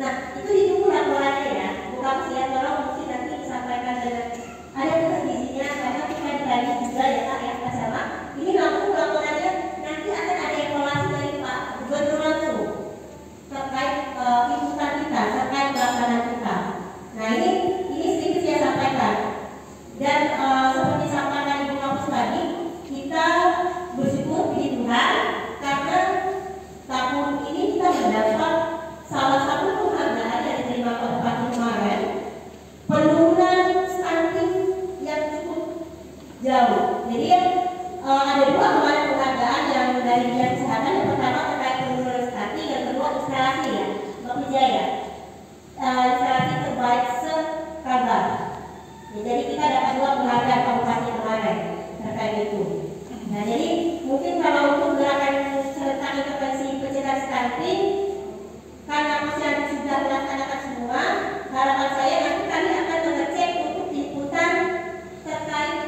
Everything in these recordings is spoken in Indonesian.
Nah, itu ditunggu laporannya ya. Bukan siap tolong mesti nanti disampaikan dengan ada tugas gizinya karena kita dibagi juga ya Pak ya bersama. Ini laporannya nanti akan ada evaluasi dari Pak Gubernur langsung terkait inputan kita, terkait pelaksanaan kita. Nah ini sedikit saya sampaikan. Dan seperti sampaikan Ibu Kapus tadi, kita bersyukur puji Tuhan karena tahun ini kita mendapat salah satu penghargaan yang diterima pada tahun kemarin, penurunan stunting yang cukup jauh. Jadi ada dua kemarin penghargaan yang dari Dinas Kesehatan. Yang pertama terkait penurunan stunting, yang kedua instalasi ya, Mbak Wijaya, instalasi terbaik sekabar. Ya, jadi kita dapat dua penghargaan kabupaten kemarin terkait itu. Nah jadi mungkin kalau untuk gerakan serentak intervensi pencegahan stunting, karena posyandu sudah melaksanakan semua, harapan saya nanti kami akan mengecek untuk inputan terkait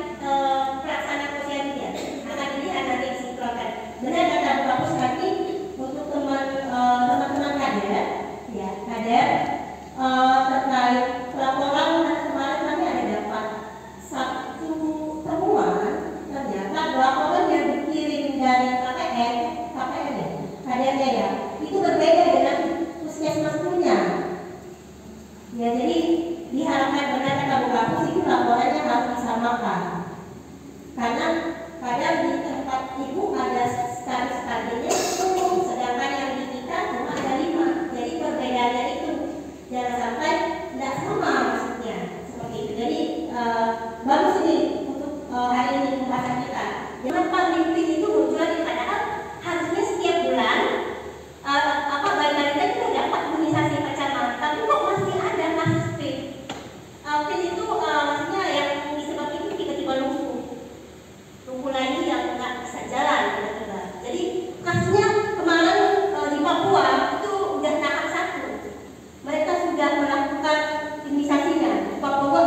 pelaksanaan posyandunya. Akan dilihat nanti disinkronkan. Benar kata Bu Kapus nanti untuk teman-teman kader, ya kader terkait pelaporan kemarin kami ada dapat satu temuan, ternyata laporan yang dikirim dari KPN ya, kadernya ya, itu berbeda dengan puskesmas punya. Ya jadi diharapkan benar kata Bu Kapus itu laporannya harus disamakan. Karena kadang di tempat ibu ada status stuntingnya 10, sedangkan yang di kita cuma ada 5. Jadi perbedaannya itu jangan sampai tidak sama maksudnya seperti itu. Jadi bagus ini untuk hari ini pembahasan kita. Jangan Pak LinkedIn itu munculnya padahal harusnya setiap bulan bayi balita itu dapat imunisasi pertama, tapi kok masih ada kasus PIN. PIN itu maksudnya yang disebabkan itu tiba-tiba lumpuh lagi yang nggak bisa jalan tiba-tiba. Jadi kasusnya kemarin di Papua itu udah tahap 1, mereka sudah melakukan imunisasinya di Papua.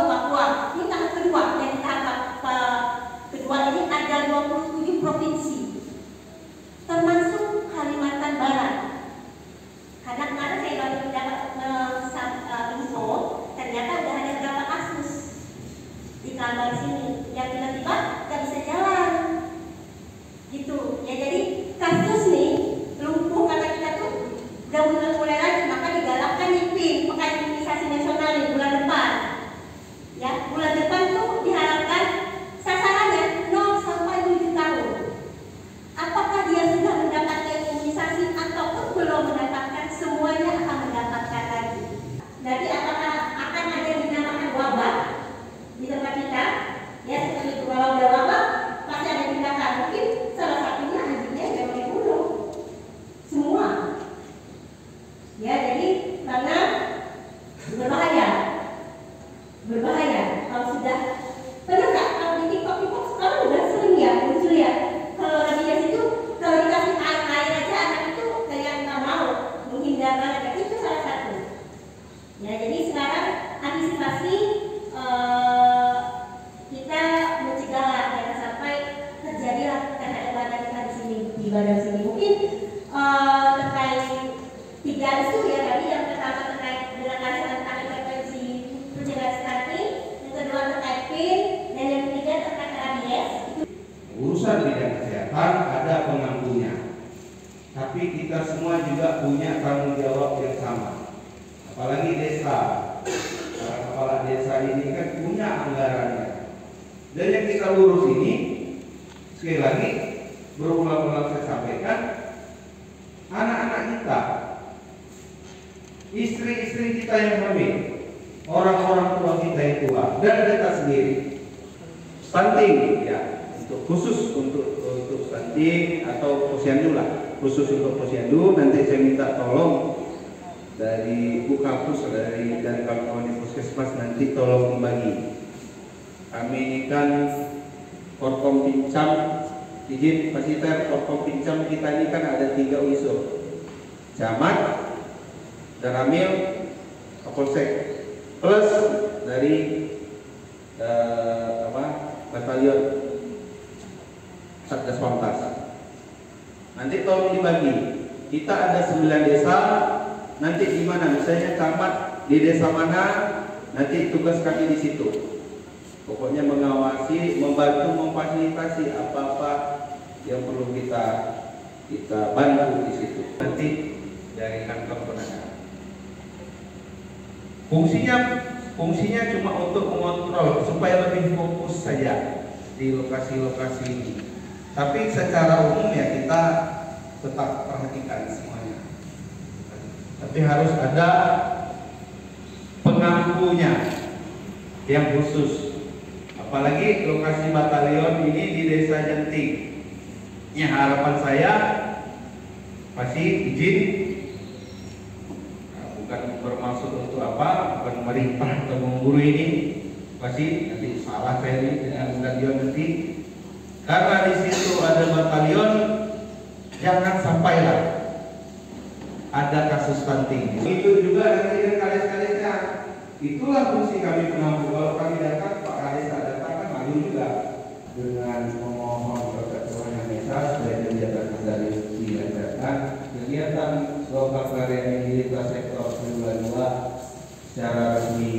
Ini tahap kedua, dan di tahap kedua ini ada 27 provinsi termasuk Kalimantan Barat. Karena kemarin saya baru dapat info, ternyata udah ada berapa kasus di Kalbar sini yang tiba-tiba nggak bisa jalan, gitu. Ya jadi kasus nih lumpuh karena kita tuh udah mulai lagi, maka digalakkan nih PIN, pekan imunisasi nasional di bulan depan. Ya bulan depan tuh diharapkan sasarannya 0 sampai 7 tahun. Apakah dia sudah mendapatkan imunisasi ataupun belum mendapatkan, semuanya akan mendapatkan lagi. Nanti apakah akan ada dinamakan wabah di tempat kita? Ya seperti itu, kalau ada wabah pasti ada tindakan. Mungkin salah satunya anjingnya memang dibunuh semua. Ya jadi karena berbahaya kalau sudah pernah nggak kalau di TikTok sekarang udah sering ya muncul ya. Kalau rabies itu kalau dikasih air aja anak itu kayak nggak mau, menghindar banget. Itu salah satu. Ya jadi sekarang antisipasi kita mencegah jangan sampai terjadilah terhadap badan kita di sini, di badan sini. Mungkin terkait 3 isu ya tadi. Yang pertama terkait gerakan serentak intervensi pencegahan stunting, yang kedua terkait PIN, dan yang ketiga terkait rabies. Urusan bidang kesehatan ada pengampunya, tapi kita semua juga punya tanggung jawab yang sama. Apalagi desa, kepala desa ini kan punya anggarannya. Dan yang kita urus ini, sekali lagi berulang-ulang saya sampaikan, anak-anak kita, istri-istri kita yang hamil, orang-orang tua kita yang tua, dan kita sendiri. Stunting ya, khusus untuk stunting atau posyandu lah, khusus untuk posyandu. Nanti saya minta tolong dari Bu Kapus, dari kawan-kawan di puskesmas, nanti tolong membagi. Kami ini kan Forkom Pincam, izin Pak Siter, Forkom Pincam kita ini kan ada 3 unsur, camat, Daramil, Kapolsek, plus dari batalion Satgas Pamtas. Nanti tolong dibagi. Kita ada 9 desa, nanti di mana, misalnya camat di desa mana, nanti tugas kami di situ. Pokoknya mengawasi, membantu, memfasilitasi apa-apa yang perlu kita bantu di situ. Nanti dari kantor penanganan. Fungsinya cuma untuk mengontrol supaya lebih fokus saja di lokasi-lokasi ini. Tapi secara umum ya kita tetap perhatikan semuanya. Tapi harus ada pengampunya yang khusus. Apalagi lokasi batalion ini di Desa Jenting. Ya, harapan saya masih izin, bukan bermaksud untuk apa, bukan merintah atau menggurui ini, pasti nanti salah saya ini dengan stadion nanti. Karena di situ ada batalion, jangan sampailah ada kasus stunting. Itu juga nanti kan kades-kadesnya. Itulah fungsi kami pengampu. Kalau kami datang, Pak Kades datang kan malu juga dengan memohon perketuan yang bisa supaya menjadikan dari diadakan kegiatan lokal karya di sektor 22 secara resmi